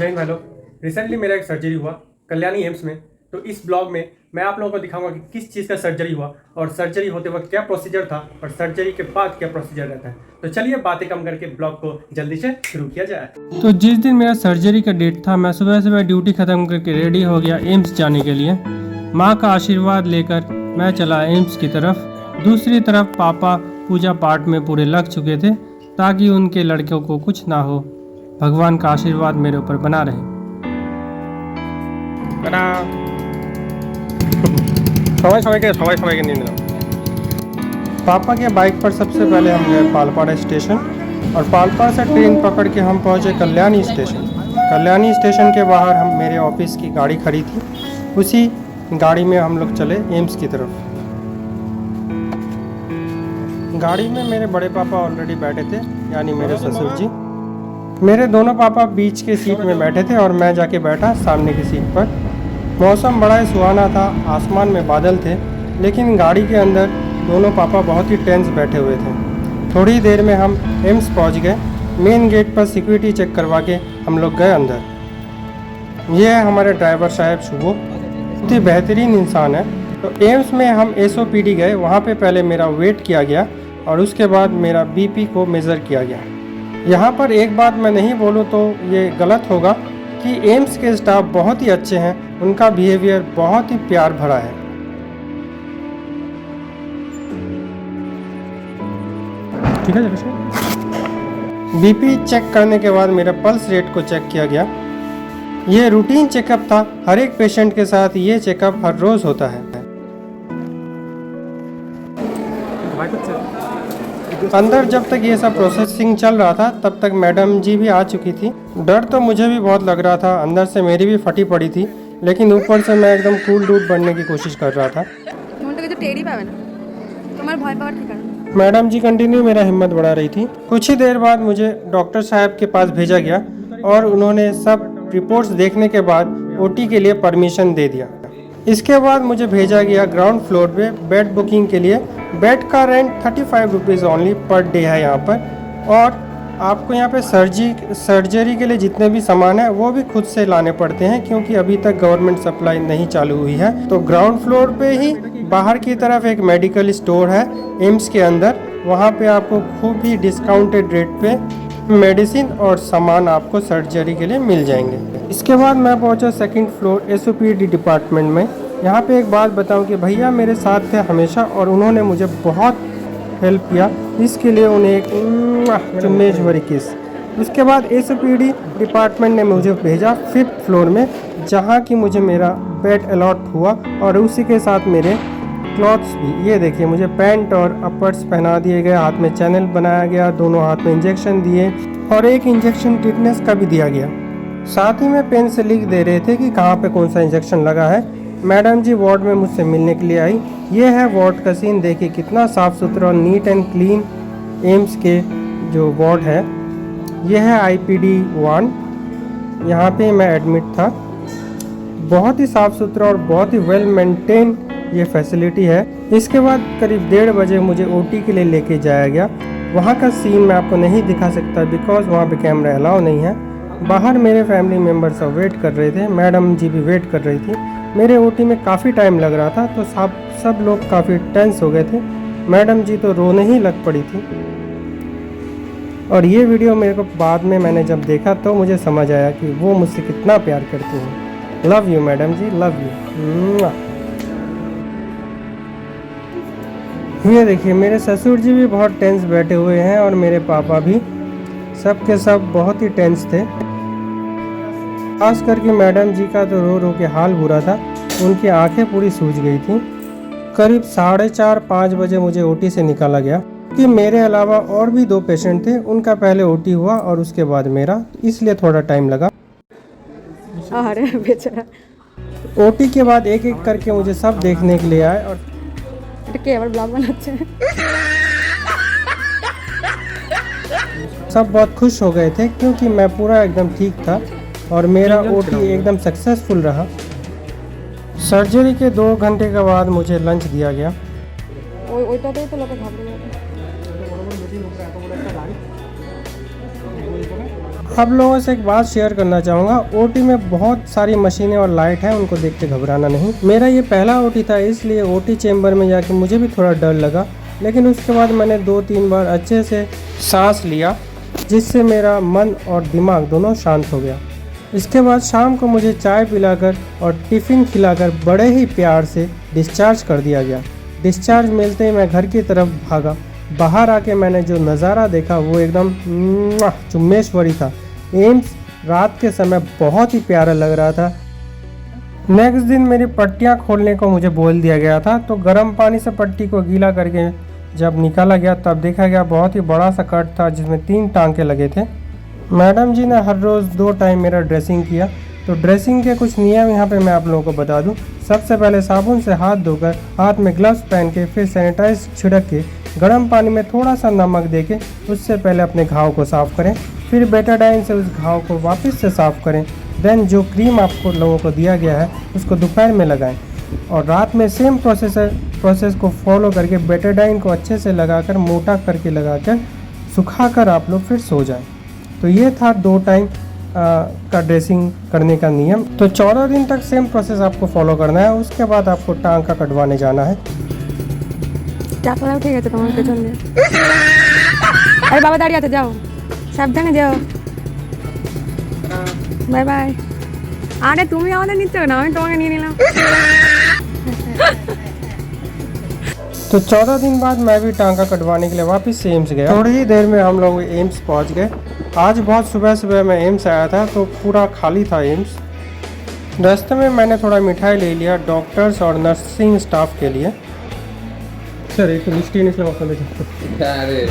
बहन भाई लोग, रिसेंटली मेरा एक सर्जरी हुआ कल्याणी एम्स में। तो इस ब्लॉग में मैं आप लोगों को दिखाऊंगा कि किस चीज़ का सर्जरी हुआ और सर्जरी होते वक्त क्या प्रोसीजर था और सर्जरी के बाद क्या प्रोसीजर रहता है। तो चलिए बातें कम करके ब्लॉग को जल्दी से शुरू किया जाए। तो जिस दिन मेरा सर्जरी का डेट था, मैं सुबह सुबह ड्यूटी ख़त्म करके रेडी हो गया एम्स जाने के लिए। माँ का आशीर्वाद लेकर मैं चला एम्स की तरफ। दूसरी तरफ पापा पूजा पाठ में पूरे लग चुके थे ताकि उनके लड़कों को कुछ ना हो। भगवान का आशीर्वाद मेरे ऊपर बना रहे। पापा के बाइक पर सबसे पहले हम गए पालपाड़ा स्टेशन और पालपाड़ा से ट्रेन पकड़ के हम पहुंचे कल्याणी स्टेशन। कल्याणी स्टेशन के बाहर हम मेरे ऑफिस की गाड़ी खड़ी थी, उसी गाड़ी में हम लोग चले एम्स की तरफ। गाड़ी में मेरे बड़े पापा ऑलरेडी बैठे थे, यानी मेरे ससुर जी। मेरे दोनों पापा बीच के सीट में बैठे थे और मैं जाके बैठा सामने की सीट पर। मौसम बड़ा ही सुहाना था, आसमान में बादल थे, लेकिन गाड़ी के अंदर दोनों पापा बहुत ही टेंस बैठे हुए थे। थोड़ी देर में हम एम्स पहुंच गए। मेन गेट पर सिक्योरिटी चेक करवा के हम लोग गए अंदर। ये है हमारे ड्राइवर साहब शुभो, बहुत ही बेहतरीन इंसान है। तो एम्स में हम SOPD गए, वहाँ पे पहले मेरा वेट किया गया और उसके बाद मेरा BP को मेज़र किया गया। यहाँ पर एक बात मैं नहीं बोलूँ तो ये गलत होगा कि एम्स के स्टाफ बहुत ही अच्छे हैं, उनका बिहेवियर बहुत ही प्यार भरा है। ठीक है, BP चेक करने के बाद मेरा पल्स रेट को चेक किया गया। ये रूटीन चेकअप था, हर एक पेशेंट के साथ ये चेकअप हर रोज़ होता है। अंदर जब तक ये सब प्रोसेसिंग चल रहा था तब तक मैडम जी भी आ चुकी थी। डर तो मुझे भी बहुत लग रहा था, अंदर से मेरी भी फटी पड़ी थी, लेकिन ऊपर से मैं एकदम कूल डूड बनने की कोशिश कर रहा था। मैडम जी कंटिन्यू मेरा हिम्मत बढ़ा रही थी। कुछ ही देर बाद मुझे डॉक्टर साहब के पास भेजा गया और उन्होंने सब रिपोर्ट्स देखने के बाद OT के लिए परमिशन दे दिया। इसके बाद मुझे भेजा गया ग्राउंड फ्लोर पे बेड बुकिंग के लिए। बेड का rent 35 rupees only per day है यहाँ पर, और आपको यहाँ पे सर्जरी के लिए जितने भी सामान है वो भी खुद से लाने पड़ते हैं, क्योंकि अभी तक गवर्नमेंट सप्लाई नहीं चालू हुई है। तो ग्राउंड फ्लोर पे ही बाहर की तरफ एक मेडिकल स्टोर है एम्स के अंदर, वहाँ पे आपको खूब ही डिस्काउंटेड रेट पे मेडिसिन और सामान आपको सर्जरी के लिए मिल जाएंगे। इसके बाद मैं पहुंचा सेकंड फ्लोर SOPD डिपार्टमेंट में। यहाँ पे एक बात बताऊं कि भैया मेरे साथ थे हमेशा और उन्होंने मुझे बहुत हेल्प किया, इसके लिए उन्हें एक चुम्मेश्वरी किस। उसके बाद SOPD डिपार्टमेंट ने मुझे भेजा 5th फ्लोर में, जहाँ की मुझे मेरा बेड अलॉट हुआ और उसी के साथ मेरे क्लॉथ्स भी। ये देखिए, मुझे पैंट और अपर्स पहना दिए गए, हाथ में चैनल बनाया गया, दोनों हाथ में इंजेक्शन दिए और एक इंजेक्शन टिटनेस का भी दिया गया। साथ ही में पेन से लिख दे रहे थे कि कहाँ पे कौन सा इंजेक्शन लगा है। मैडम जी वार्ड में मुझसे मिलने के लिए आई। ये है वार्ड का सीन, देखिए कितना साफ़ सुथरा और नीट एंड क्लीन एम्स के जो वार्ड है। ये है IPD 1, यहाँ पे मैं एडमिट था। बहुत ही साफ़ सुथरा और बहुत ही वेल मेंटेन ये फैसिलिटी है। इसके बाद करीब 1:30 बजे मुझे OT के लिए लेके जाया गया। वहाँ का सीन मैं आपको नहीं दिखा सकता बिकॉज वहाँ पे कैमरा अलाउ नहीं है। बाहर मेरे फैमिली मेम्बर सब वेट कर रहे थे, मैडम जी भी वेट कर रही थी। मेरे OT में काफ़ी टाइम लग रहा था तो सब लोग काफ़ी टेंस हो गए थे। मैडम जी तो रोने ही लग पड़ी थी। और ये वीडियो मेरे को बाद में मैंने जब देखा तो मुझे समझ आया कि वो मुझसे कितना प्यार करती हैं। Love you madam ji, love you. ये देखिए, मेरे ससुर जी भी बहुत टेंस बैठे हुए हैं और मेरे पापा भी, सब के सब बहुत ही टेंस थे। खास करके मैडम जी का तो रो रो के हाल बुरा था, उनकी आंखें पूरी सूज गई थी। करीब 4:30-5 बजे मुझे OT से निकाला गया कि मेरे अलावा और भी 2 पेशेंट थे, उनका पहले OT हुआ और उसके बाद मेरा, इसलिए थोड़ा टाइम लगा। अरे बेचारा। OT के बाद एक एक करके मुझे सब देखने के लिए आए और ब्लॉग बनाते हैं। सब बहुत खुश हो गए थे क्योंकि मैं पूरा एकदम ठीक था और मेरा OT एकदम सक्सेसफुल रहा। सर्जरी के 2 घंटे के बाद मुझे लंच दिया गया। अब लोगों से एक बात शेयर करना चाहूँगा, ओटी में बहुत सारी मशीनें और लाइट हैं, उनको देख के घबराना नहीं। मेरा ये पहला ओटी था, इसलिए ओटी चेम्बर में जाके मुझे भी थोड़ा डर लगा, लेकिन उसके बाद मैंने 2-3 बार अच्छे से सांस लिया, जिससे मेरा मन और दिमाग दोनों शांत हो गया। इसके बाद शाम को मुझे चाय पिलाकर और टिफ़िन खिलाकर बड़े ही प्यार से डिस्चार्ज कर दिया गया। डिस्चार्ज मिलते ही मैं घर की तरफ भागा। बाहर आके मैंने जो नज़ारा देखा वो एकदम चुम्बेश्वरी था। एम्स रात के समय बहुत ही प्यारा लग रहा था। नेक्स्ट दिन मेरी पट्टियाँ खोलने को मुझे बोल दिया गया था, तो गर्म पानी से पट्टी को गीला करके जब निकाला गया तब देखा गया बहुत ही बड़ा सा कट था, जिसमें 3 टांके लगे थे। मैडम जी ने हर रोज़ 2 टाइम मेरा ड्रेसिंग किया। तो ड्रेसिंग के कुछ नियम यहाँ पे मैं आप लोगों को बता दूँ। सबसे पहले साबुन से हाथ धोकर, हाथ में ग्लव्स पहन के, फिर सैनिटाइज छिड़क के, गर्म पानी में थोड़ा सा नमक देके उससे पहले अपने घाव को साफ़ करें। फिर बेटाडाइन से उस घाव को वापस से साफ़ करें। देन जो क्रीम आपको लोगों को दिया गया है उसको दोपहर में लगाएं और रात में सेम प्रोसेस को फॉलो करके बेटाडाइन को अच्छे से लगाकर, मोटा करके लगाकर, सुखाकर आप लोग फिर सो जाएं। तो ये था 2 टाइम का ड्रेसिंग करने का नियम। तो 14 दिन तक सेम प्रोसेस आपको फॉलो करना है। उसके बाद आपको टांग का कटवाने जाना है। ঠিক আছে তোমার পেছন দিয়ে আরে বাবা দাঁড়িয়ে আছে, যাও সাবধানে যাও, বাই বাই। আরে তুমি আমাদের নিচ্ছ না, আমি তোমাকে নিয়ে নিলাম। तो 14 दिन बाद मैं भी टांका कटवाने के लिए वापस से एम्स गया। थोड़ी ही देर में हम लोग एम्स पहुंच गए। आज बहुत सुबह मैं एम्स आया था, तो पूरा खाली था एम्स। रास्ते में मैंने थोड़ा मिठाई ले लिया डॉक्टर्स और नर्सिंग स्टाफ के लिए। স্যার একটু মিষ্টি এনেছিলাম আপনাদের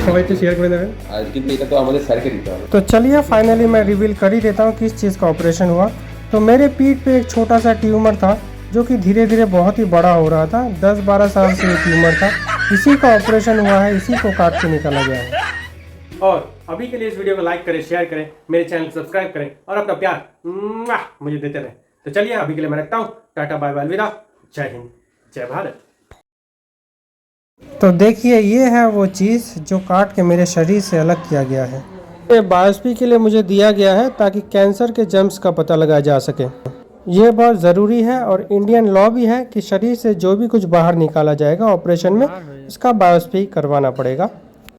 সবাই তো শেয়ার করে দেবেন। আর কিন্তু এটা তো আমাদের স্যারকে দিতে হবে। तो चलिए फाइनली मैं रिवील कर ही देता हूँ किस चीज़ का ऑपरेशन हुआ। तो मेरे पीठ पे एक छोटा सा ट्यूमर था, जो कि धीरे धीरे बहुत ही बड़ा हो रहा था। 10-12 साल से ये ट्यूमर था, इसी का ऑपरेशन हुआ है, इसी को काट के निकाला गया है। और अभी के लिए इस वीडियो को लाइक करें, शेयर करें, मेरे चैनल को सब्सक्राइब करें और अपना प्यार मुझे देते रहें। तो चलिए अभी के लिए मैं रखता हूँ। टाटा बाय बाय, अलविदा, जय हिंद, जय भारत। तो देखिए ये है वो चीज़ जो काट के मेरे शरीर से अलग किया गया है। ये बायोप्सी के लिए मुझे दिया गया है ताकि कैंसर के जर्म्स का पता लगाया जा सके। ये बहुत ज़रूरी है और इंडियन लॉ भी है कि शरीर से जो भी कुछ बाहर निकाला जाएगा ऑपरेशन में, इसका बायोप्सी करवाना पड़ेगा।